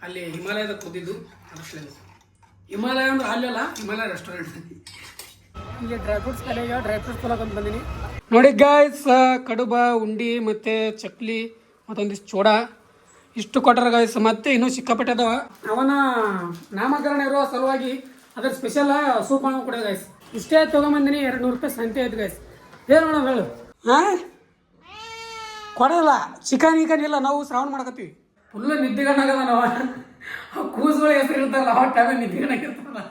ಅಲ್ಲಿ ಹಿಮಾಲಯದ ಕೂದಿದ್ದು ಅದಕ್ಕೆ ಹಿಮಾಲಯ ಅಂದ್ರೆ ಅಲ್ಲೆಲ್ಲ ಹಿಮಾಲಯ ರೆಸ್ಟೋರೆಂಟ್. ಇಲ್ಲಿ ಡ್ರೈ ಫ್ರೂಟ್ಸ್ ಕಲೆಗೆ ಡ್ರೈ ಫ್ರೂಟ್ಸ್ ತೊಗೊಳಕಂತ ಬಂದೀನಿ. ನೋಡಿ ಗಾಯ್ಸ್, ಕಡುಬ, ಉಂಡಿ ಮತ್ತು ಚಕ್ಲಿ ಮತ್ತೊಂದಿಷ್ಟು ಚೋಡ ಇಷ್ಟು ಕೊಟ್ಟರೆ ಗಾಯ್ಸ್. ಮತ್ತೆ ಇನ್ನೂ ಸಿಕ್ಕಾಪಟ್ಟೆ ಅದಾವ. ಅವನ ನಾಮಕರಣ ಇರುವ ಸಲುವಾಗಿ ಅದ್ರ ಸ್ಪೆಷಲ್ ಸೂಪ್ ಮಾಡೋ ಕೂಡ ಗಾಯ್ಸ್. ಇಷ್ಟೇ ತೊಗೊಂಬಂದಿನಿ. 200 ರೂಪಾಯಿ ಸಂತೆ ಆಯ್ತು ಗಾಯ್ಸ್. ಏನು ಮಾಡೋದು ಹೇಳು? ಹಾಂ, ಕೊಡೋಲ್ಲ. ಚಿಕನ್ ಇಲ್ಲ, ನಾವು ಶ್ರಾವಣ ಮಾಡಕತ್ತೀವಿ. ಫುಲ್ ನಿದ್ದೆಗಣ್ಣಾಗದ ನಾವು. ಆ ಕೂಸುಗಳ ಹೆಸರು ಇರ್ತಾರಲ್ಲ ಆ ಟೈಮ್ ನಿದ್ದೆಗಣ್ಣಾಗಿರ್ತಾರಲ್ಲ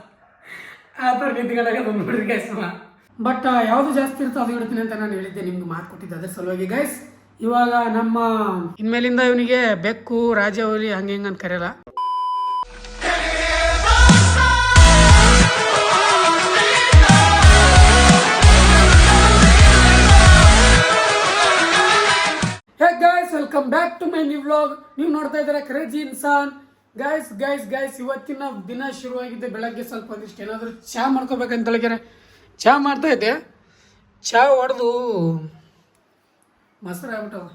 ಆ ಥರ ನಿದ್ದೆಗಣ್ಣಾಗದ ನೋಡ್ರಿ ಗೈಸ್. ಬಟ್ ಯಾವುದು ಜಾಸ್ತಿ ಇರ್ತೋ ಅದು ಇಡ್ತೀನಿ ಅಂತ ನಾನು ಹೇಳಿದ್ದೆ, ನಿಮ್ಗೆ ಮಾತು ಕೊಟ್ಟಿದ್ದೆ. ಅದ್ರ ಸಲುವಾಗಿ ಗೈಸ್ ಇವಾಗ ನಮ್ಮ ಇನ್ಮೇಲಿಂದ ಇವನಿಗೆ ಬೆಕ್ಕು, ರಾಜವಲಿ ಹಂಗೆ ಹಿಂಗೆ ಅಂತ ಕರೆಯಲ್ಲ. Welcome back to my new vlog. ನೀವು ನೋಡ್ತಾ ಇದ್ದೀರಾ ಕ್ರೇಜಿ ಇನ್ಸಾನ್. ಗೈಸ್ ಇವತ್ತಿನ ದಿನ ಶುರುವಾಗಿದ್ದೆ ಬೆಳಗ್ಗೆ ಸ್ವಲ್ಪ ಒಂದಿಷ್ಟು ಏನಾದರೂ ಚಹಾ ಮಾಡ್ಕೋಬೇಕಂತ ಹೇಳಿದ್ರೆ ಚಹಾ ಮಾಡ್ತಾ ಇದ್ದೆ. ಚಹಾ ಹೊಡೆದು ಮೊಸರು ಆಗ್ಬಿಟ್ಟವ.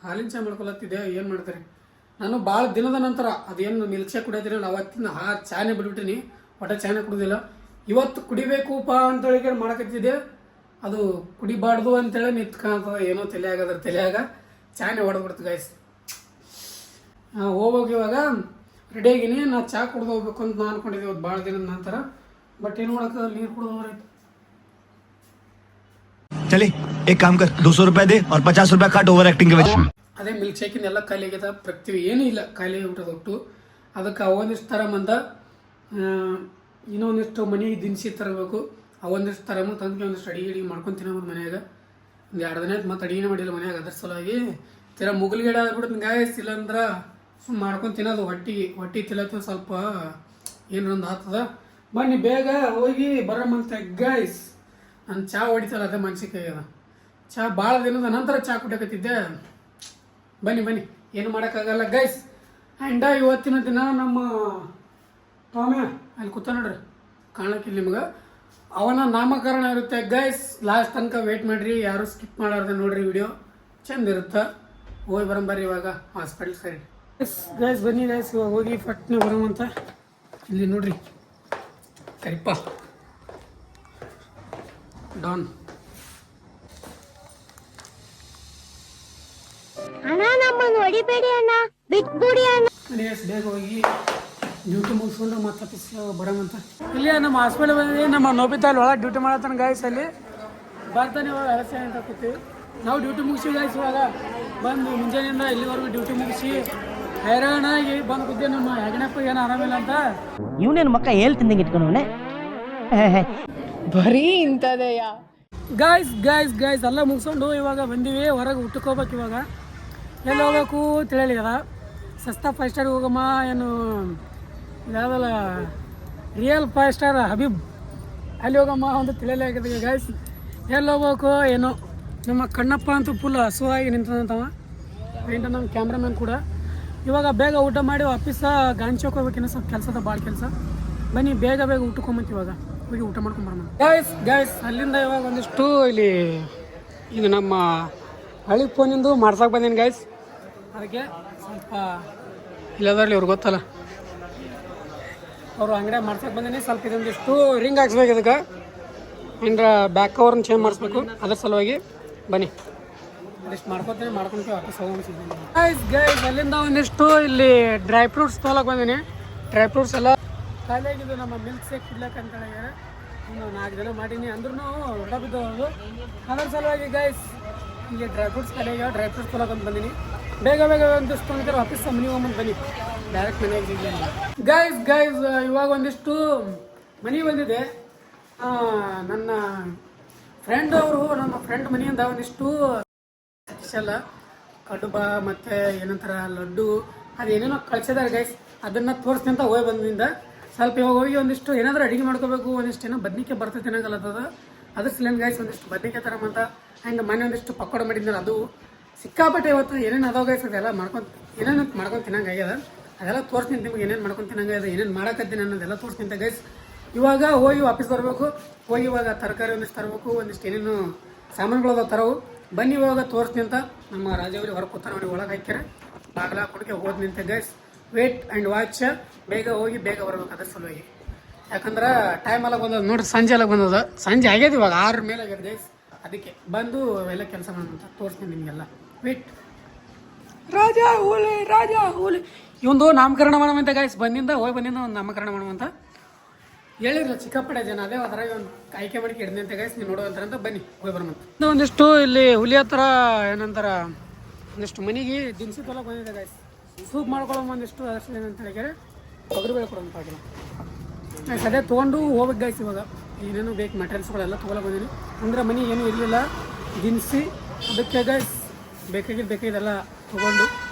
ಹಾಲಿನ ಚಹಾ ಮಾಡ್ಕೊಳತ್ತಿದ್ದೆ. ಏನು ಮಾಡ್ತಾರೆ, ನಾನು ಭಾಳ ದಿನದ ನಂತರ ಅದೇನು ಮಿಲ್ಕ್ ಶೇಕ್ ಕುಡಿಯೋದಿಲ್ಲ, ಅವತ್ತಿನ ಚಾನೇ ಬಿಟ್ಬಿಟ್ಟಿನಿ. ಒಟ್ಟ ಚಾನೇ ಕುಡಿದಿಲ್ಲ. ಇವತ್ತು ಕುಡಿಬೇಕುಪ್ಪ ಅಂತೇಳಿ ಮಾಡಕತ್ತಿದ್ದೆ. ಅದು ಕುಡಿಬಾರ್ದು ಅಂತೇಳಿ ನಿಂತ್ಕೊಂತದ. ಏನೋ ತಲೆಯಾಗ ಚಾನೇ ಹೊಡೆದ್ಬಿಡ್ತು ಗೈಸ್. ಹೋಗೋಗಿ ಇವಾಗ ರೆಡಿ ಆಗಿನಿ. ನಾ ಚಹಾ ಕುಡ್ದು ಹೋಗ್ಬೇಕು ಅಂತ ನಾನು ಅನ್ಕೊಂಡಿದ್ದೆ ಇವತ್ತು ಭಾಳ ದಿನದ ನಂತರ. ಬಟ್ ಏನು ಮಾಡೋಕೆ, ನೀರು ಕುಡ್ದು ಹೋಗ್ರೈತೆ. चले एक काम कर 200 रुपए दे और 50 रुपए काट ओवर एक्टिंग के वजह से. ಅದೇ ಮಿಲ್ಕ್ ಶೇಕಿನ ಎಲ್ಲ ಖಾಲಿ ಆಗ್ಯದ. ಪ್ರತಿ ಏನೂ ಇಲ್ಲ, ಖಾಲಿ ಆಗಿಬಿಟ್ಟದ ಒಟ್ಟು. ಅದಕ್ಕೆ ಅವೊಂದಿಷ್ಟು ತರಮಂತ ಇನ್ನೊಂದಿಷ್ಟು ಮನೆಗೆ ದಿನಸಿ ತರಬೇಕು. ಅವೊಂದಿಷ್ಟು ತರಮು ತಂದು ಒಂದಿಷ್ಟು ಅಡಿಗೆ ಮಾಡ್ಕೊಂಡು ತಿನ್ನೋದು ಮನ್ಯಾಗ. ಒಂದು 2 ದಿನ ಆಯ್ತು ಮತ್ತೆ ಅಡಿಗೆನೇ ಮಾಡಿಲ್ಲ ಮನ್ಯಾಗ. ಅದ್ರ ಸಲುವಾಗಿ ತೀರ ಮುಗಲ್ಗಡೆ ಆಗ್ಬಿಡುತ್ತೆ ಗಾಯಸ್. ಇಲ್ಲಾಂದ್ರೆ ಮಾಡ್ಕೊಂಡು ತಿನ್ನೋದು. ಹೊಟ್ಟಿ ತಿನ್ನೋದು ಸ್ವಲ್ಪ ಏನೊಂದು ಆಗ್ತದ. ಬನ್ನಿ ಬೇಗ ಹೋಗಿ ಬರಮಂತ ಗಾಯ್ಸ್. ನಾನು ಚಹಾ ಹೊಡಿತಲ್ಲ ಅದೇ ಮನ್ಸಿಗೆ ಆಗ್ಯದ. ಚಹಾ ಭಾಳ ದಿನದ ನಂತರ ಚಹಾ ಕುಡಿಯಕತ್ತಿದ್ದೆ. ಬನ್ನಿ ಏನು ಮಾಡೋಕ್ಕಾಗಲ್ಲ ಗೈಸ್. ಆ್ಯಂಡ್ ಇವತ್ತಿನ ದಿನ ನಮ್ಮ ಟಾಮ್ಯ ಅಲ್ಲಿ ಕೂತ ನೋಡ್ರಿ, ಕಾಣಕ್ಕಿಲ್ಲ ನಿಮ್ಗೆ. ಅವನ ನಾಮಕರಣ ಇರುತ್ತೆ ಗೈಸ್. ಲಾಸ್ಟ್ ತನಕ ವೇಟ್ ಮಾಡಿರಿ, ಯಾರು ಸ್ಕಿಪ್ ಮಾಡಾರ್ದೆ ನೋಡ್ರಿ. ವಿಡಿಯೋ ಚಂದ ಇರುತ್ತೆ. ಹೋಗಿ ಬರಂಬರ್ರಿ ಇವಾಗ ಹಾಸ್ಪಿಟಲ್ ಸೈಡ್. ಗೈಸ್ ಬನ್ನಿ ಗೈಸ್, ಇವಾಗ ಹೋಗಿ ಫಟ್ನೆ ಬರೋವಂತ. ಇಲ್ಲಿ ನೋಡ್ರಿ ಕರಿಪ್ಪ ಡಾನ್. ಅಣ್ಣ ನಮ್ಮನ್ನು ಹೊಡಿಬೇಡಿ ಅಣ್ಣ, ಬಿಟ್ಬಿಡಿ ಅಣ್ಣ. ಬೇಗ ಹೋಗಿ ಡ್ಯೂಟಿ ಮುಗಿಸ್ಕೊಂಡು ಮತ್ತೆ ಬರೋಂತ. ಇಲ್ಲಿ ನಮ್ಮ ಹಾಸ್ಪಿಟಲ್ ಬಂದಿದ್ದೀವಿ. ನಮ್ಮ ನೋಬಿತಾ ಅಲ್ಲಿ ಒಳಗೆ ಡ್ಯೂಟಿ ಮಾಡತ್ತಾನ ಗಾಯ್ಸ್. ಅಲ್ಲಿ ಬರ್ತಾನೆ ಇವಾಗ ವ್ಯವಸ್ಥೆ ಅಂತ ಕೂತೀವಿ. ನಾವು ಡ್ಯೂಟಿ ಮುಗಿಸಿ ಗಾಯ್ಸ್. ಇವಾಗ ಬಂದು ಮುಂಜಾನೆಯಿಂದ ಇಲ್ಲಿವರೆಗೂ ಡ್ಯೂಟಿ ಮುಗಿಸಿ ಹೈರಾಣಾಗಿ ಬಂದು ಕೂತೀವಿ. ನಮ್ಮ ಹೆಗಣಪ್ಪ ಏನು ಆರಾಮಿಲ್ಲ ಅಂತ ಇವನೇನು ಮಕ್ಕ ಹೇಳ್ತಿಂದಂಗೆ ಇಟ್ಕೊಂಡವನೆ ಬರೀ ಇಂಥದೆಯಾ. ಗಾಯ್ಸ್ ಎಲ್ಲ ಮುಗಿಸ್ಕೊಂಡು ಇವಾಗ ಬಂದೀವಿ. ಹೊರಗೆ ಊಟಕ್ಕೆ ಹೋಗ್ಬೇಕು. ಇವಾಗ ಎಲ್ಲಿ ಹೋಗ್ಬೇಕು ತಿಳಿಯಲಿಲ್ಲ. ಸಸ್ತಾ 5 ಸ್ಟಾರ್ ಹೋಗಮ್ಮ, ಏನು ಯಾವುದಲ್ಲ ರಿಯಲ್ 5 ಸ್ಟಾರ್ ಹಬೀಬ್ ಅಲ್ಲಿ ಹೋಗಮ್ಮ ಒಂದು ತಿಳಿಯಲೇ ಆಗಿದೆ ಗಾಯ್ಸ್. ಎಲ್ಲಿ ಹೋಗ್ಬೇಕು ಏನೋ. ನಮ್ಮ ಕಣ್ಣಪ್ಪ ಅಂತೂ ಫುಲ್ ಹಸುವಾಗಿ ನಿಂತಂತವ. ಪೇಂಟ ನಮ್ಮ ಕ್ಯಾಮ್ರಾಮನ್ ಕೂಡ. ಇವಾಗ ಬೇಗ ಊಟ ಮಾಡಿ ವಾಪಸ್ ಗಾಂಚೋಕ್ ಹೋಗ್ಬೇಕೇನೋ, ಸ್ವಲ್ಪ ಕೆಲಸದ ಭಾಳ ಕೆಲಸ. ಬನ್ನಿ ಬೇಗ ಊಟಕೊಂಬಂತ. ಇವಾಗ ಹೋಗಿ ಊಟ ಮಾಡ್ಕೊಂಬರೋಣ ಗಾಯ್ಸ್. ಅಲ್ಲಿಂದ ಇವಾಗ ಒಂದಿಷ್ಟು ಇಲ್ಲಿ ಇದು ನಮ್ಮ ಹಳಿ ಫೋನಿಂದು ಮಾಡ್ಸಕ್ಕೆ ಬಂದೇನು ಗಾಯ್ಸ್. ಅದಕ್ಕೆ ಸ್ವಲ್ಪ ಇಲ್ಲದ್ರಲ್ಲಿ ಇವ್ರಿಗೆ ಗೊತ್ತಲ್ಲ, ಅವರು ಅಂಗಡಿಯಾಗ ಮಾಡ್ಸಕ್ಕೆ ಬಂದೇನೆ. ಸ್ವಲ್ಪ ಇದೊಂದಿಷ್ಟು ರಿಂಗ್ ಹಾಕ್ಸ್ಬೇಕು. ಇದಕ್ಕೆ ಇಂದ್ರ ಬ್ಯಾಕ್ ಕವರ್ನ ಚೇಂಜ್ ಮಾಡಿಸ್ಬೇಕು. ಅದ್ರ ಸಲುವಾಗಿ ಬನ್ನಿ ಒಂದಿಷ್ಟು ಮಾಡ್ಕೊತೀನಿ. ಮಾಡ್ಕೊಂಡು ವಾಪಸ್ ಹೋಗ್ಬಿಡ್ತಿದ್ದೀನಿ ಗೈಸ್. ಅಲ್ಲಿಂದ ಒಂದಿಷ್ಟು ಇಲ್ಲಿ ಡ್ರೈ ಫ್ರೂಟ್ಸ್ ತೊಗೊಳಕ್ಕೆ ಬಂದೀನಿ. ಡ್ರೈ ಫ್ರೂಟ್ಸ್ ಎಲ್ಲ ಖಾಲಿ ಆಗಿದ್ದು. ನಮ್ಮ ಮಿಲ್ಕ್ ಶೇಕ್ ಕುಡ್ಲಕ್ಕಂತ ಹೇಳಿದ್ರೆ ಇನ್ನು 4 ದಿನ ಮಾಡೀನಿ ಅಂದ್ರೂ ಹೊರ ಬಿದ್ದವು. ಅದ್ರ ಸಲುವಾಗಿ ಗೈಸ್ ಇಲ್ಲಿ ಡ್ರೈ ಫ್ರೂಟ್ಸ್ ಖಾಲಿ ಆಗ್ಯಾವ. ಡ್ರೈ ಫ್ರೂಟ್ಸ್ ತೊಗೊಳಕ್ಕಂತ ಬಂದೀನಿ. ಬೇಗ ಒಂದಿಷ್ಟು ತೊಗೊಂಡ್ರೆ ವಾಪಸ್ ಮನೆ ಹೋಗ್ಬಂದು ಬನ್ನಿ. ಡೈರೆಕ್ಟ್ ಮನೆಗೆ ಸಿಗಲಿಲ್ಲ ಗೈಸ್. ಇವಾಗ ಒಂದಿಷ್ಟು ಮನೆಗೆ ಬಂದಿದೆ. ನನ್ನ ಫ್ರೆಂಡ್ ಅವರು, ನಮ್ಮ ಫ್ರೆಂಡ್ ಮನೆಯಿಂದ ಒಂದಿಷ್ಟು ಸ್ಪೆಷಲ್ ಕಡುಬ ಮತ್ತು ಏನಂತಾರೆ ಲಡ್ಡು ಅದೇನೇನೋ ಕಳಿಸಿದ್ದಾರೆ ಗೈಸ್. ಅದನ್ನು ತೋರಿಸ್ತೀನಿ ಅಂತ ಹೋಗಿ ಬಂದಿಂದ. ಸ್ವಲ್ಪ ಇವಾಗ ಹೋಗಿ ಒಂದಿಷ್ಟು ಏನಾದರೂ ಅಡುಗೆ ಮಾಡ್ಕೋಬೇಕು. ಒಂದಿಷ್ಟು ಏನೋ ಬದ್ನಿಕಾಯಿ ಬರ್ತೈತೆ ಏನಾಗಲ್ಲತ್ತದ. ಅದ್ರ ಸಲ ಗೈಸ್ ಒಂದಿಷ್ಟು ಬದ್ನಿಕಾಯಿ ತರಮಂತ. ಆ್ಯಂಡ್ ಮನೆ ಒಂದಿಷ್ಟು ಪಕೋಡ ಮಾಡಿದ್ನಲ್ಲ, ಅದು ಸಿಕ್ಕಾಪಟ್ಟೆ ಇವತ್ತು ಏನೇನು ಅದಾವ ಗೈಸ್. ಅದೆಲ್ಲ ಏನೇನು ಮಾಡ್ಕೊಂಡು ತಿನ್ನಂಗೆ ಆಗ್ಯದ. ಅದೆಲ್ಲ ತೋರಿಸ್ತೀನಿ ನಿಮ್ಗೆ, ಏನೇನು ಮಾಡ್ಕೊಂಡು ತಿನ್ನಂಗೆ ಆಗ್ಯದ, ಏನೇನು ಮಾಡಕತ್ತೀನಿ ಅನ್ನೋದೆಲ್ಲ ತೋರಿಸ್ತೀನಿ ಗೈಸ್. ಇವಾಗ ಹೋಗಿ ವಾಪಸ್ ಬರಬೇಕು. ಹೋಗಿ ಇವಾಗ ತರಕಾರಿ ಒಂದಿಷ್ಟು ತರಬೇಕು. ಒಂದಿಷ್ಟು ಏನೇನು ಸಾಮಾನುಗಳು ಅದಾವ ತರವು. ಬನ್ನಿ ಇವಾಗ ತೋರಿಸ್ತೀನಿ ಅಂತ ನಮ್ಮ ರಾಜವರಿ ಹೊರ ಕೂತ ನೋಡಿ ಒಳಗೆ ಹಾಕ್ಯಾರ ಬಾಗಿಲ ಕೊಡಕ್ಕೆ ಹೋದ್ ನಿಂತೆ ಗೈಸ್ ವೇಟ್ ಆ್ಯಂಡ್ ವಾಚ್ ಬೇಗ ಹೋಗಿ ಬೇಗ ಬರ್ಬೇಕು ಅದ್ರ ಸಲುವಾಗಿ ಯಾಕಂದ್ರೆ ಟೈಮ್ ಎಲ್ಲ ಬಂದದ ನೋಡ್ರಿ ಸಂಜೆ ಎಲ್ಲ ಬಂದದ ಸಂಜೆ ಆಗ್ಯದ ಇವಾಗ 6 ಮೇಲೆ ಆಗ್ಯದ ಗೈಸ್ ಅದಕ್ಕೆ ಬಂದು ಎಲ್ಲ ಕೆಲಸ ಮಾಡೋಣ ತೋರಿಸ್ತೀನಿ ನಿಮಗೆಲ್ಲ ವೇಟ್ ರಾಜ ಹುಲಿ ಇವೊಂದು ನಾಮಕರಣ ಮಾಡೋಮಂತ ಗೈಸ್ ಬಂದಿಂದ ಹೋಗಿ ಬಂದಿಂದ ಒಂದು ನಾಮಕರಣ ಮಾಡೋಮಂತ ಹೇಳಿರಲ್ಲ ಚಿಕ್ಕಪ್ಪಡೆ ಜನ ಅದೇ ಅದ್ರಾಗ ಒಂದು ಆಯ್ಕೆ ಮಾಡಿ ಹಿಡ್ದಂತೆ ಗೈಸ್ ನೀವು ನೋಡುವಂತಾರಂತ ಬನ್ನಿ ಹೋಗಿ ಬರೋಮಂತ ಒಂದಿಷ್ಟು ಇಲ್ಲಿ ಹುಲಿ ಹತ್ರ ಏನಂತಾರ ಒಂದಿಷ್ಟು ಮನೆಗೆ ದಿನಸಿ ತೊಲಕ್ಕೆ ಬಂದಿದೆ ಗೈಸ್ ಸೂಪ್ ಮಾಡ್ಕೊಳ್ಳೋ ಒಂದಿಷ್ಟು ಅಷ್ಟು ಏನಂತ ಹೇಳಿದ್ರೆ ತೊಗರಿಬೇಳೆ ಕೊಡೋಂತ ಆಗಿಲ್ಲ ಅದೇ ತೊಗೊಂಡು ಹೋಗ್ಬೇಕು ಗೈಸ್ ಇವಾಗ ಏನೇನು ಬೇಕು ಮೆಟೀರಿಯಲ್ಸ್ಗಳೆಲ್ಲ ತೊಗೊಳಕ್ಕೆ ಬಂದೀನಿ ಅಂದ್ರೆ ಮನೆ ಏನೂ ಇರಲಿಲ್ಲ ದಿನಸಿ ಅದಕ್ಕೆ ಗೈಸ್ ಬೇಕಾಗಿದ್ದೆಲ್ಲ ತೊಗೊಂಡು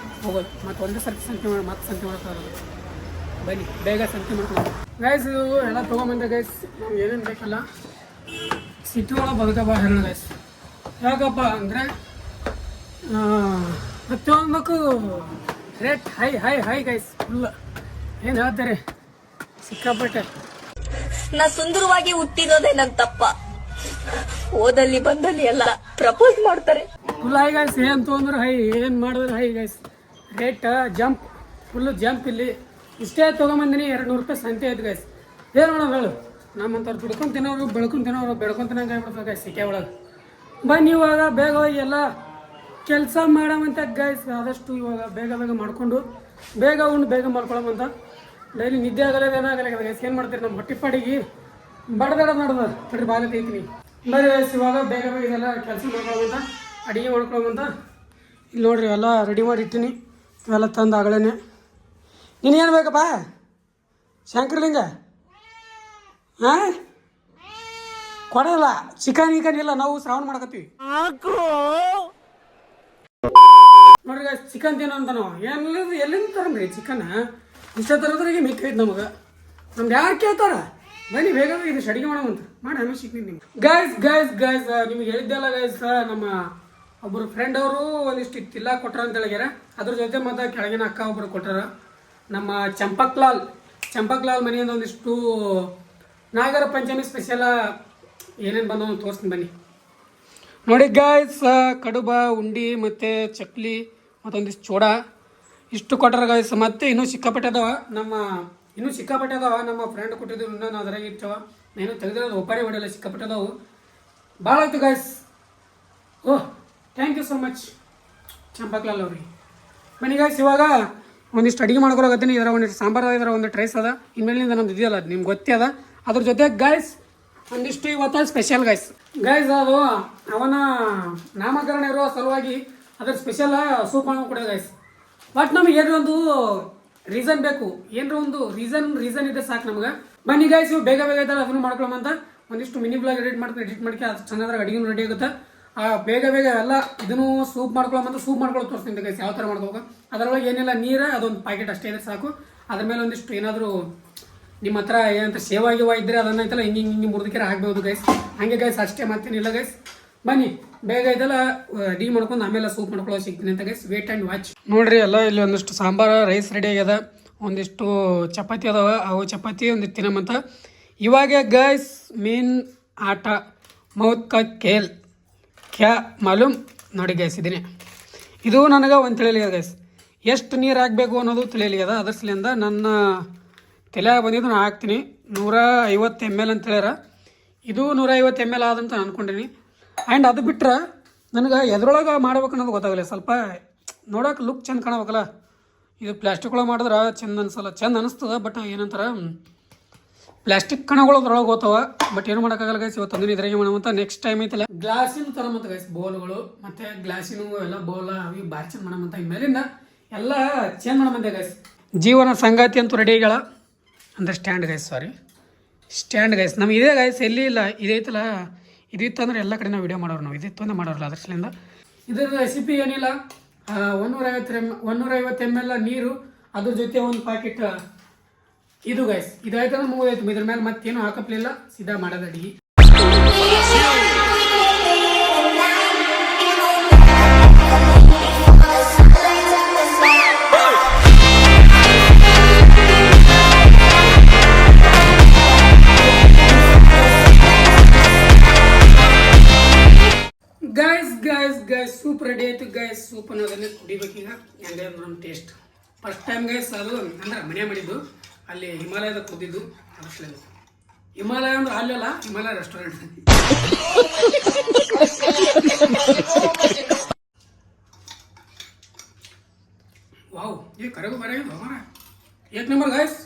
ಹೋಗೋದು ಮತ್ತು ಒಂದೇ ಸರ್ತಿ ಸಂಖ್ಯೆ ಮಾಡಿ ಮತ್ತೆ ಸಂಖ್ಯೆ ಮಾಡೋಕ್ಕಾಗಲ್ಲ ಬನ್ನಿ ಬೇಗ ಸಂಖ್ಯೆ ಮಾಡ್ಕೊಂಡು ಗೈಸ್ ಇದು ಎಲ್ಲ ತೊಗೊಂಬಂದೆ ಗೈಸ್ ನಮ್ಗೆ ಏನೇನು ಬೇಕಲ್ಲ ಸಿಟಿ ಒಳಗೆ ಬದುಕಪ್ಪ ಹೇಳೋಣ ಗೈಸ್ ಯಾಕಪ್ಪ ಅಂದರೆ ಪ್ರತಿಯೊಂದಕ್ಕೂ ರೇಟ್ ಹೈ ಗೈಸ್ ಫುಲ್ ಏನು ಹೇಳ್ತಾರೆ ಸಿಕ್ಕಾಪಟ್ಟೆ ನಾ ಸುಂದರವಾಗಿ ಹುಟ್ಟಿರೋದೇ ನನ್ ತಪ್ಪ ಓದಲ್ಲಿ ಬಂದಲ್ಲಿ ಎಲ್ಲ ಪ್ರಪೋಸ್ ಮಾಡ್ತಾರೆ ಫುಲ್ ಹೈ ಗೈಸ್ ಏನು ತೊಗೊಂಡ್ರೆ ಹೈ ಏನು ಮಾಡಿದ್ರೆ high guys rate jump full jump ಇಲ್ಲಿ ಇಷ್ಟೇ ತೊಗೊಂಬಂದಿನಿ 200 ರೂಪಾಯಿ ಸಂತೆ ಆಯ್ತು ಗೈಸ್ ಏನು ಮಾಡೋದು ಹೇಳು ನಮ್ಮಂಥವ್ರು ದುಡ್ಕೊಂಡು ತಿನ್ನೋರು ಬೆಳ್ಕೊಂಡು ತಿನ್ನಂಗೆ ಆಗ್ಬಿಡ್ತಾರೆ ಗೈಸ್ ಸಿಕೆ ಒಳಗೆ ಬನ್ನಿ ಇವಾಗ ಬೇಗ ಹೋಗಿ ಎಲ್ಲ ಕೆಲಸ ಮಾಡೋವಂಥ ಗೈಸ್ ಆದಷ್ಟು ಇವಾಗ ಬೇಗ ಮಾಡಿಕೊಂಡು ಬೇಗ ಉಂಡು ಬೇಗ ಮಾಡ್ಕೊಳ್ಳೋಮಂತ ಡೈಲಿ ನಿದ್ದೆ ಆಗಲ್ಲ ಏನಾಗಲ್ಲ ಗೈಸ್ ಏನು ಮಾಡ್ತೀರಿ ನಮ್ಮ ಹೊಟ್ಟಿಪಾಡಿಗೆ ಬಡದಾಡ ಮಾಡೋದು ಕಡ್ರಿ ಬಾಲ ಕೈತೀನಿ ಬರೀ ಗೈಸ್ ಇವಾಗ ಬೇಗ ಇದೆಲ್ಲ ಕೆಲಸ ಮಾಡ್ಕೊಳ್ಳೋಮಂತ ಅಡುಗೆ ಮಾಡ್ಕೊಳ್ಳೋಮಂತ ಇಲ್ಲಿ ನೋಡ್ರಿ ಎಲ್ಲ ರೆಡಿ ಮಾಡಿ ಇಟ್ಟಿನಿ ಇವೆಲ್ಲ ತಂದು ಆಗಲೇ ನೀನೇನು ಬೇಕಪ್ಪ ಶಂಕರಲಿಂಗ ಹಾಂ ಕೊಡಲ್ಲ ಚಿಕನ್ ಇಲ್ಲ ನಾವು ಶ್ರಾವಣ ಮಾಡಕತ್ತೀವಿ ನೋಡ್ರಿ ಗೈಸ್ ಚಿಕನ್ ತಿನ್ನೋ ಅಂತ ನಾವು ಎಲ್ಲಿಂದ ತರನ್ರಿ ಚಿಕನ್ ಇಷ್ಟ ತರೋದ್ರಿಗೆ ಮಿಕ್ಕೈತೆ ನಮಗೆ ನಮ್ದು ಯಾರು ಕೇಳ್ತಾರ ಬನ್ನಿ ಬೇಗ ಇದು ಅಡಿಗೆ ಮಾಡೋವಂತ ಮಾಡಿ ಆಮೇಲೆ ಸಿಗ್ತೀನಿ ನಿಮ್ಗೆ ಗೈಸ್ ನಿಮ್ಗೆ ಹೇಳಿದ್ದೆಲ್ಲ ಗೈಸ್ ನಮ್ಮ ಒಬ್ಬರು ಫ್ರೆಂಡ್ ಅವರು ಒಂದಿಷ್ಟು ತಿಲ್ಲ ಕೊಟ್ಟಾರ ಅಂತ ಹೇಳಿಗ್ಯಾರ ಅದ್ರ ಜೊತೆ ಮತ್ತು ಕೆಳಗಿನ ಅಕ್ಕ ಒಬ್ಬರು ಕೊಟ್ಟಾರ ನಮ್ಮ ಚಂಪಕ್ ಲಾಲ್ ಮನೆಯಿಂದ ಒಂದಿಷ್ಟು ನಾಗರ ಪಂಚಮಿ ಸ್ಪೆಷಲ ಏನೇನು ಬಂದವು ತೋರಿಸ್ತೀನಿ ಬನ್ನಿ ನೋಡಿ ಗೈಸ್ ಕಡುಬ ಉಂಡಿ ಮತ್ತು ಚಕ್ಲಿ ಮತ್ತೊಂದಿಷ್ಟು ಚೂಡ ಇಷ್ಟು ಕೊಟ್ಟಾರ ಗೈಸ್ ಮತ್ತೆ ಇನ್ನೂ ಸಿಕ್ಕಾಪಟ್ಟೆ ಅದಾವ ನಮ್ಮ ಫ್ರೆಂಡ್ ಕೊಟ್ಟಿದ್ದು ಇನ್ನೂ ನಾವು ಅದ್ರಾಗ ಇರ್ತವ ಏನು ತೆಗೆದಿರೋದು ಒಪ್ಪಾರಿ ಹೊಡೆಯಲ್ಲ ಸಿಕ್ಕಾಪಟ್ಟೆ ಅದಾವು ಭಾಳ ಆಯ್ತು guys oh thank you so much Champaklal ಅವ್ರಿಗೆ ಬನ್ನಿ ಗೈಸ್ ಇವಾಗ ಒಂದಿಷ್ಟು ಅಡುಗೆ ಮಾಡ್ಕೊಳಕತ್ತೀನಿ ಇದರ ಒಂದಿಷ್ಟು ಸಾಂಬಾರು ಇದರ ಒಂದು ಟ್ರೈಸ್ ಅದ ಇನ್ಮೇಲಿಂದ ನಮ್ದು ಇದೆಯಲ್ಲ ಅದು ನಿಮ್ಗೆ ಗೊತ್ತೇ ಅದ ಅದ್ರ ಜೊತೆ ಗೈಸ್ ಒಂದಿಷ್ಟು ಇವತ್ತು ಸ್ಪೆಷಲ್ ಗೈಸ್ ಅದು ಅವನ ನಾಮಕರಣ ಇರೋ ಸಲುವಾಗಿ ಅದ್ರ ಸ್ಪೆಷಲ್ ಸೂಪ್ ಮಾಡೋ ಕೂಡ ಗೈಸ್ ಬಟ್ ನಮಗೆ ಏನೋ ಒಂದು ರೀಸನ್ ಬೇಕು ಏನರ ಒಂದು ರೀಸನ್ ಇದೆ ಸಾಕು ನಮ್ಗೆ ಬನ್ನಿ ಗೈಸ್ ಇವು ಬೇಗ ಇದ್ದಾರೆ ಅದನ್ನು ಮಾಡ್ಕೊಳ್ಳೋಮಂತ ಒಂದಿಷ್ಟು ಮಿನಿ ಬ್ಲಾಗ್ ಎಡಿಟ್ ಮಾಡ್ಕೊಂಡು ಅದು ಚೆನ್ನಾದ್ರೆ ಅಡುಗೆನೂ ರೆಡಿ ಆಗುತ್ತೆ ಬೇಗ ಎಲ್ಲ ಇದನ್ನು ಸೂಪ್ ಮಾಡ್ಕೊಳ್ಳೋ ತೋರಿಸ್ತೀನಿ ಗೈಸ್ ಯಾವ ಥರ ಮಾಡ್ಕೋಬೇಕು ಅದರೊಳಗೆ ಏನಿಲ್ಲ ನೀರು ಅದೊಂದು ಪ್ಯಾಕೆಟ್ ಅಷ್ಟೇ ಇದೆ ಸಾಕು ಅದ್ರ ಮೇಲೆ ಒಂದಿಷ್ಟು ಏನಾದರೂ ನಿಮ್ಮ ಹತ್ರ ಏನಂತ ಸೇವಾಗಿವ ಇದ್ದರೆ ಅದನ್ನ ಐತಲ್ಲ ಹಿಂಗೆ ಮುರಿದಕ್ಕೆ ಹಾಕ್ಬೋದು ಗೈಸ್ ಹಾಗೆ ಗೈಸ್ ಅಷ್ಟೇ ಮತ್ತೇನಿಲ್ಲ ಗೈಸ್ ಬನ್ನಿ ಬೇಗ ಇದೆಲ್ಲ ರೆಡಿ ಮಾಡ್ಕೊಂಡು ಆಮೇಲೆ ಸೂಪ್ ಮಾಡ್ಕೊಳ್ಳೋ ಸಿಗ್ತೀನಿ ಅಂತ ಗೈಸ್ ವೇಟ್ ಆ್ಯಂಡ್ ವಾಚ್ ನೋಡ್ರಿ ಎಲ್ಲ ಇಲ್ಲಿ ಒಂದಿಷ್ಟು ಸಾಂಬಾರು ರೈಸ್ ರೆಡಿ ಆಗ್ಯದ ಒಂದಿಷ್ಟು ಚಪಾತಿ ಅದಾವ ಅವು ಚಪಾತಿ ಒಂದಿಷ್ಟು ತಿನ್ನಮಂತ ಇವಾಗ ಗೈಸ್ ಮೇನ್ ಆಟ ಮೌತ್ ಕಾ ಖೇಲ್ ಕ್ಯಾ ಮಾಲೂಮ್ ನೋಡಿ ಗೈಸ್ ಇದೀನಿ ಇದು ನನಗೆ ಒಂದು ತಿಳಿಯಲಿದೆ ಗೈಸ್ ಎಷ್ಟು ನೀರು ಹಾಕಬೇಕು ಅನ್ನೋದು ತಿಳಿಯಲಿದೆ ಅದ್ರ ಸಲಿಂದ ನನ್ನ ತಲೆಯಾಗ ಬಂದಿದ್ದು ನಾನು ಹಾಕ್ತೀನಿ 150 ml ಅಂತ ಹೇಳ್ಯಾರ ಇದು 150 ml ಆದಂತ ಅಂದ್ಕೊಂಡಿನಿ ಆ್ಯಂಡ್ ಅದು ಬಿಟ್ಟರೆ ನನಗೆ ಎದ್ರೊಳಗೆ ಮಾಡ್ಬೇಕು ಅನ್ನೋದು ಗೊತ್ತಾಗಲ್ಲ ಸ್ವಲ್ಪ ನೋಡೋಕೆ ಲುಕ್ ಚೆಂದ ಕಾಣಬೇಕಲ್ಲ ಇದು ಪ್ಲಾಸ್ಟಿಕ್ ಒಳಗೆ ಮಾಡಿದ್ರೆ ಚೆಂದ ಅನಿಸ್ತದ ಬಟ್ ಏನಂತಾರೆ ಪ್ಲಾಸ್ಟಿಕ್ ಕಣಗಳು ಅದ್ರೊಳಗೆ ಹೋಗ್ತಾವ ಬಟ್ ಏನು ಮಾಡೋಕ್ಕಾಗಲ್ಲ ಗೈಸ್ ಇವತ್ತು ತಂದಿನ ಇದ್ರಾಗೆ ಮಾಡೋವಂತ ನೆಕ್ಸ್ಟ್ ಟೈಮ್ ಐತಲ್ಲ ಗ್ಲಾಸಿನ ಥರ ಮತ್ತು ಗೈಸ್ ಬೌಲ್ಗಳು ಮತ್ತು ಗ್ಲಾಸಿನ ಎಲ್ಲ ಬೌಲ್ ಅವಿ ಭಾರಿ ಚೆಂದ ಮಾಡೋವಂತ ಇನ್ಮೇಲಿಂದ ಎಲ್ಲ ಚೇಂಜ್ ಮಾಡೋವಂತೆ ಗೈಸ್ ಜೀವನ ಸಂಗಾತಿ ಅಂತೂ ರೆಡಿ ಆಗ್ಯಾಳ ಅಂದರೆ ಸ್ಟ್ಯಾಂಡ್ ಗೈಸ್ ನಮ್ಗೆ ಇದೇ ಗೈಸ್ ಎಲ್ಲಿ ಇಲ್ಲ ಇದೈತಲ್ಲ ಇದಿತ್ತು ಅಂದ್ರೆ ಎಲ್ಲ ಕಡೆ ನಾವು ವಿಡಿಯೋ ಮಾಡೋರು ನಾವು ಇದಿತ್ತು ಅಂದ್ರೆ ಮಾಡೋರಲ್ಲ ಅದ್ರ ಸಲಿಂದ ಇದರ ರೆಸಿಪಿ ಏನಿಲ್ಲ 150 ml ನೀರು ಅದ್ರ ಜೊತೆ ಒಂದು ಪ್ಯಾಕೆಟ್ ಇದು ಗೈಸ್ ಇದಾಯ್ತಂದ್ರೆ ಮುಗಿದೈತು ಇದ್ರ ಮೇಲೆ ಮತ್ತೇನು ಹಾಕಪ್ಲಿಲ್ಲ ಸೀದಾ ಮಾಡೋದು ಅಡಿಗೆ ಅದು ನಮ್ಮ ಟೇಸ್ಟ್ ಫಸ್ಟ್ ಟೈಮ್ ಗೈಸ್ ಅದು ಅಂದ್ರೆ ಮನೆ ಮಾಡಿದ್ದು ಅಲ್ಲಿ ಹಿಮಾಲಯದ ಕೂದಿದ್ದು ಅಷ್ಟೇ ಹಿಮಾಲಯ ಅಂದ್ರೆ ಅಲ್ಲೆಲ್ಲ ಹಿಮಾಲಯ ರೆಸ್ಟೋರೆಂಟ್ ವಾವ್ ये ಕರೆಗೂ ಬರೆಯೋದು ಹಮಾರ ಏಕ್ ನಂಬರ್ ಗೈಸ್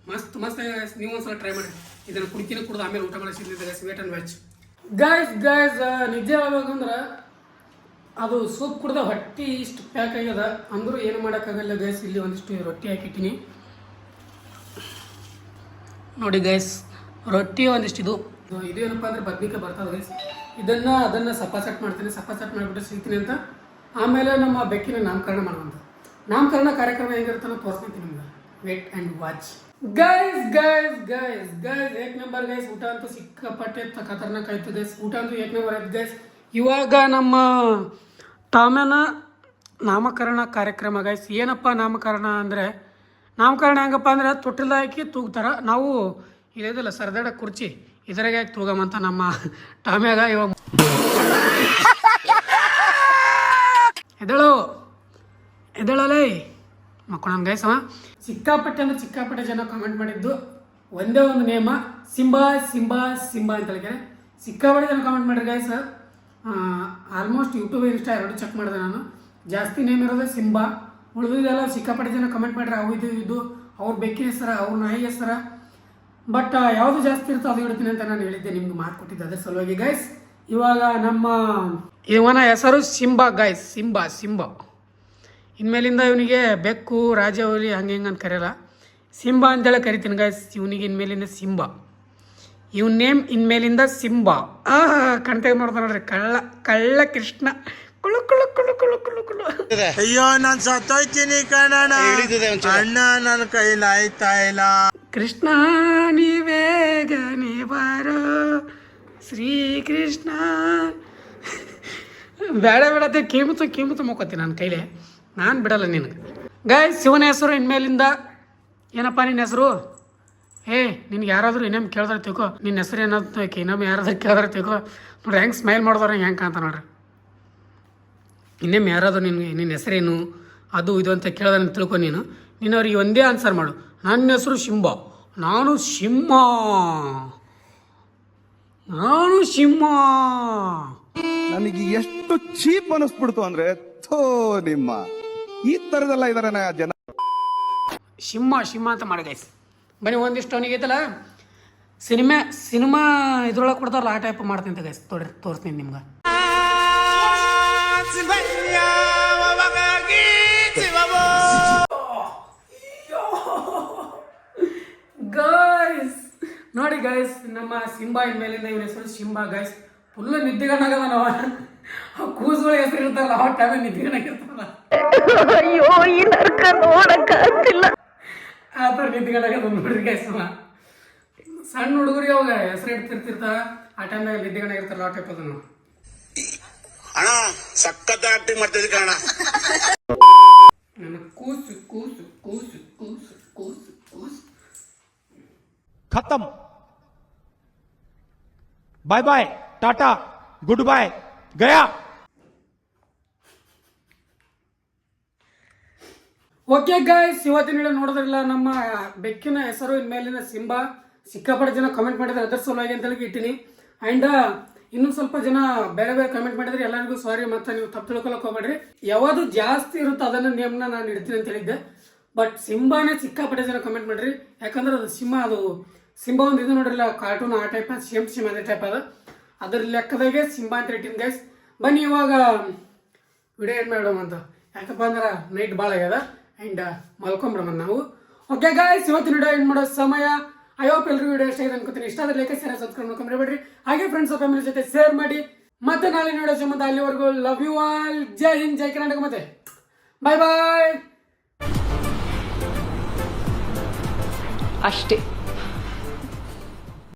ಮಸ್ತ್ ಮಸ್ತ್ ಗೈಸ್ ನೀವು ಒಂದ್ಸಲ ಟ್ರೈ ಮಾಡಿ ಇದನ್ನು ಕುಡಿದು ಆಮೇಲೆ ಊಟ ಮಾಡಿ ಸಿದ್ದಿದೆ ಗೈಸ್ ವೇಟ್ ಅಂಡ್ ವ್ಯಾಚ್ ಗೈಸ್ ನಿಜ ಹೇಳ್ಬೇಕಂದ್ರೆ ಅದು ಸೂಪ್ ಕುಡ್ದ ಹೊಟ್ಟೆ ಇಷ್ಟು ಪ್ಯಾಕ್ ಆಗ್ಯದ ಅಂದರೂ ಏನು ಮಾಡೋಕ್ಕಾಗಲ್ಲ ಗೈಸ್ ಇಲ್ಲಿ ಒಂದಿಷ್ಟು ರೊಟ್ಟಿ ಹಾಕಿಟ್ಟಿನಿ ನೋಡಿ ಗೈಸ್ ರೊಟ್ಟಿ ಒಂದಿಷ್ಟು ಇದೇನಪ್ಪ ಅಂದರೆ ಬದ್ನಿಕಾಯಿ ಬರ್ತದೆ ಗೈಸ್ ಅದನ್ನು ಸಪಾಸಟ್ ಮಾಡ್ತೀನಿ ಸಪಾಸಟ್ ಮಾಡಿಬಿಟ್ಟು ಸಿಗ್ತೀನಿ ಅಂತ ಆಮೇಲೆ ನಮ್ಮ ಬೆಕ್ಕಿನ ನಾಮಕರಣ ಮಾಡುವಂಥ ನಾಮಕರಣ ಕಾರ್ಯಕ್ರಮ ಹೆಂಗಿರ್ತಾನೋ ತೋರಿಸ್ತೀನಿ ನಿಮ್ಗೆ ವೇಟ್ ಆ್ಯಂಡ್ ವಾಚ್ ಗೈಸ್ ಏಕ್ ನಂಬರ್ ಗೈಸ್ ಊಟ ಅಂತೂ ಸಿಕ್ಕಾಪಟ್ಟೆ ಖತರ್ನಾಕ್ ಆಯ್ತು ಗೈಸ್ ಊಟ ಅಂತೂ ಏಕ್ ನಂಬರ್ ಆಯ್ತು ಗೈಸ್ ಇವಾಗ ನಮ್ಮ ಟಾಮ್ಯನ ನಾಮಕರಣ ಕಾರ್ಯಕ್ರಮ ಗೈಸ್ ಏನಪ್ಪ ನಾಮಕರಣ ಅಂದರೆ ನಾಮಕರಣ ಹೆಂಗಪ್ಪ ಅಂದ್ರೆ ತೊಟ್ಟಿಲ್ದ ಹಾಕಿ ತೂಗ್ತಾರ ನಾವು ಇದಿಲ್ಲ ಸರದಾಡ ಕುರ್ಚಿ ಇದ್ರಾಗ ಹಾಕಿ ತೂಗಮಂತ ನಮ್ಮ ಟಾಮ್ಯಾಗ ಇವಾಗ ಎದಳಲೇ ಮಕ್ಕಳು ಗೈಸ್ ಸಿಕ್ಕಾಪಟ್ಟೆ ಅಂದ್ರೆ ಸಿಕ್ಕಾಪಟ್ಟೆ ಜನ ಕಾಮೆಂಟ್ ಮಾಡಿದ್ದು ಒಂದೇ ಒಂದು ನೇಮ ಸಿಂಬಾ ಸಿಂಬಾ ಸಿಂಬಾ ಅಂತ ಹೇಳಿದ್ರೆ ಸಿಕ್ಕಾಪಟ್ಟೆ ಜನ ಕಾಮೆಂಟ್ ಮಾಡಿರಿ ಗೈಸ್ ಆಲ್ಮೋಸ್ಟ್ ಯೂಟ್ಯೂಬ್ ಇನ್ಸ್ಟಾ ಎರಡು ಚೆಕ್ ಮಾಡಿದೆ ನಾನು ಜಾಸ್ತಿ ನೇಮ್ ಇರೋದೇ ಸಿಂಬಾ ಉಳಿದಿದ್ದೆಲ್ಲ ಸಿಕ್ಕಾಪಟ್ಟೆ ಜನ ಕಮೆಂಟ್ ಮಾಡಿರಿ ಅವು ಇದು ಅವ್ರ ಬೆಕ್ಕಿನ ಹೆಸರ ಅವ್ರ ನಾಯಿ ಹೆಸರ ಬಟ್ ಯಾವುದು ಜಾಸ್ತಿ ಇರ್ತೋ ಅದು ಇಡ್ತೀನಿ ಅಂತ ನಾನು ಹೇಳಿದ್ದೆ ನಿಮ್ಗೆ ಮಾತು ಕೊಟ್ಟಿದ್ದೆ ಅದ್ರ ಸಲುವಾಗಿ ಗೈಸ್ ಇವಾಗ ನಮ್ಮ ಇವನ ಹೆಸರು ಸಿಂಬಾ ಗೈಸ್ ಸಿಂಬಾ ಇನ್ಮೇಲಿಂದ ಇವನಿಗೆ ಬೆಕ್ಕು ರಾಜವಲಿ ಹಂಗೆ ಹಿಂಗೆ ಅಂತ ಕರೆಯಲ್ಲ ಸಿಂಬಾ ಅಂತೇಳಿ ಕರಿತೀನಿ ಗೈಸ್ ಇವನಿಗೆ ಇನ್ಮೇಲಿಂದ ಸಿಂಬಾ ಇವನ್ ನೇಮ್ ಇನ್ಮೇಲಿಂದ ಸಿಂಬಾ ಕಣ್ತಾಗ ನೋಡ್ತಾ ನೋಡ್ರಿ ಕಳ್ಳ ಕೃಷ್ಣ ಕುಳು ಕುಳು ಕುಳು ಕುಳು ಕುಳು ಕುಳು ಅಯ್ಯೋ ನಾನು ಸತ್ತೋಯ್ತೀನಿ ಕಣಣ್ಣ ಅಣ್ಣ ನನ್ನ ಕೈಲಾಯ್ತಾ ಇಲ್ಲ ಕೃಷ್ಣ ನೀವೇಗ ನೀ ಬಾರೋ ಶ್ರೀಕೃಷ್ಣ ಬೇಡ ಕಿಮ್ಮತ್ತು ಮುಕ್ಕೋತೀನಿ ನನ್ನ ಕೈಲೇ ನಾನು ಬಿಡಲ್ಲ ನಿನಗೆ ಗೈಸ್ ಶಿವನ ಹೆಸರು ಇನ್ಮೇಲಿಂದ ಏನಪ್ಪ ನಿನ್ನ ಹೆಸರು ನಿನ್ಗೆ ಯಾರಾದರೂ ಇನ್ನೊಮ್ಮೆ ಕೇಳಿದ್ರೆ ತಿಳ್ಕೊ ನಿನ್ನ ಹೆಸರು ಏನಾದ್ರು ಇನ್ನೊಮ್ಮೆ ಯಾರಾದ್ರೂ ಕೇಳಿದ್ರೆ ತಿಳ್ಕೊ ನೋಡ್ರಿ ಹೆಂಗೆ ಸ್ಮೈಲ್ ಮಾಡಿದವ್ರೆ ಹೆಂಗೆ ಕಾಣ್ತ ನೋಡ್ರಿ ಇನ್ನೊಮ್ಮೆ ಯಾರಾದರೂ ನಿನ್ನ ಹೆಸರೇನು ಅದು ಇದು ಅಂತ ಕೇಳಿದ್ರೆ ತಿಳ್ಕೊ ನೀನು ಅವ್ರಿಗೆ ಒಂದೇ ಆನ್ಸರ್ ಮಾಡು ನನ್ನ ಹೆಸರು ಶಿಂಬಾ ನಾನು ಸಿಂಹ ನನಗೆ ಎಷ್ಟು ಚೀಪ್ ಅನಿಸ್ಬಿಡ್ತು ಅಂದ್ರೆ ಥೋ ನಿಮ್ಮ ಈ ತರದೆಲ್ಲ ಇದಾರೆ ಜನ ಸಿಂಹ ಅಂತ ಮಾಡಿ ಗೈಸ್ ಬನ್ನಿ ಒಂದಿಷ್ಟು ಅವನಿಗೆ ಐತಲ್ಲ ಸಿನಿಮಾ ಇದ್ರೊಳಗೆ ಕೊಡ್ತಾರಲ್ಲ ಆ ಟೈಪ್ ಮಾಡ್ತೀನಿ ಗೈಸ್ ತೋರಿಸ್ತೀನಿ ನಿಮ್ಗೆ ಗೈಸ್ ನೋಡಿ ಗೈಸ್ ನಮ್ಮ ಸಿಂಬಾ ಇನ್ಮೇಲಿಂದ ಇವನ ಹೆಸರು ಸಿಂಬಾ ಗೈಸ್ ಫುಲ್ ನಿದ್ದೆಗಣ್ಣಾಗದ ನಾವು ಕೂಸುಗಳ ಹೆಸರು ಇರ್ತಾರಲ್ಲ ಆ ಟೈಮ್ ನಿದ್ದೆಗಣ್ಣಾಗಿರ್ತಾರಲ್ಲ ಅಯ್ಯೋ ಈ ನರ್ಕ ನೋಡಕ್ಕಾಗ್ತಿಲ್ಲ ಆ ಥರ ನಿದ್ದೆಗಣ್ಣಾಗದ ನೋಡ್ರಿ ಗೈಸ್ ಸಣ್ಣ ಹುಡುಗರಿಗೆ ಅವಾಗ ಹೆಸರು ಇಡ್ತಿರ್ತಾರ ಆ ಟೈಮ್ನಾಗ ನಿದ್ದೆಗಣ್ಣಾಗಿರ್ತಾರಲ್ಲ ಆ ಟೈಪ್ ಅದ ನಾವು ಅಣ್ಣ ಸಖತ್ ಆಕ್ಟಿಂಗ್ ಮಾಡ್ತಿದ್ದೆ ಕಣ ನನ್ನ ಕೂಸು खत्म bye bye tata good bye गया ಓಕೆ ಗೈಸ್ ಇವತ್ತಿನ ವಿಡಿಯೋ ನೋಡೋದ್ರಲ್ಲ ನಮ್ಮ ಬೆಕ್ಕಿನ ಹೆಸರು ಇನ್ಮೇಲಿನ ಸಿಂಬಾ ಸಿಕ್ಕಾಪಟ್ಟೆ ಜನ ಕಮೆಂಟ್ ಮಾಡಿದ್ರೆ ಅದರ ಸಲುವಾಗಿ ಅಂತ ಹೇಳಿ ಇಟ್ಟಿನಿ ಆ್ಯಂಡ್ ಇನ್ನೊಂದು ಸ್ವಲ್ಪ ಜನ ಬೇರೆ ಕಮೆಂಟ್ ಮಾಡಿದ್ರೆ ಎಲ್ಲರಿಗೂ ಸಾರಿ ಮತ್ತೆ ನೀವು ತಪ್ಪು ತಿಳ್ಕೊಳಕ್ಕೆ ಹೋಗ್ಬೇಡ್ರಿ ಯಾವುದು ಜಾಸ್ತಿ ಇರುತ್ತೋ ಅದನ್ನ ನೇಮ್ನ ನಾನು ಇಡ್ತೀನಿ ಅಂತ ಹೇಳಿದ್ದೆ ಬಟ್ ಸಿಂಬಾನೇ ಸಿಕ್ಕಾಪಟ್ಟೆ ಜನ ಕಮೆಂಟ್ ಮಾಡ್ರಿ ಯಾಕಂದ್ರೆ ಅದು ಸಿಂಬಾ ಒಂದು ಇದು ನೋಡ್ರಿಲ್ಲ ಕಾರ್ಟೂನ್ ಆ ಟೈಪ್ ಸೇಮ್ ಅದೇ ಟೈಪ್ ಅದ್ರ ಲೆಕ್ಕದಾಗೆ ಸಿಂಬಾ ಅಂತ ಇಟ್ಟಿನಿ ಗೈಸ್ ಬನ್ನಿ ಇವಾಗ ವಿಡಿಯೋ ಏನು ಮಾಡೋಣ ಅಂತ ಯಾಕಪ್ಪ ಅಂದ್ರೆ ನೈಟ್ ಭಾಳ ಆಗ್ಯದ ಆ್ಯಂಡ್ ಮಲ್ಕೊಂಬಿಡೋಣ ನಾವು ಓಕೆ ಗೈಸ್ ಇವತ್ತಿನ ವಿಡಿಯೋ ಏನು ಮಾಡೋ ಸಮಯ ಐ ಹೋಪ್ ಎಲ್ಲರೂ ವಿಡಿಯೋ ಇಷ್ಟ ಆಗಿದೆ ಅನ್ಕೋತೀನಿ ಇಷ್ಟ ಆದ್ರೆ ಲೈಕ್ ಶೇರ್ ಸಬ್ಸ್ಕ್ರೈಬ್ ಮಾಡ್ಕೊಂಡ್ಬಿಡ್ರಿ ಹಾಗೆ ಫ್ರೆಂಡ್ಸ್ ಫ್ಯಾಮಿಲಿ ಜೊತೆ ಶೇರ್ ಮಾಡಿ ಮತ್ತೆ ನಾಳೆ ವಿಡಿಯೋ ಸಂಬಂಧ ಅಲ್ಲಿವರೆಗೂ ಲವ್ ಯು ಆಲ್ ಜೈ ಹಿಂದ್ ಜೈ ಕರ್ನಾಟಕ ಮತ್ತೆ ಬಾಯ್ ಬಾಯ್ ಅಷ್ಟೇ.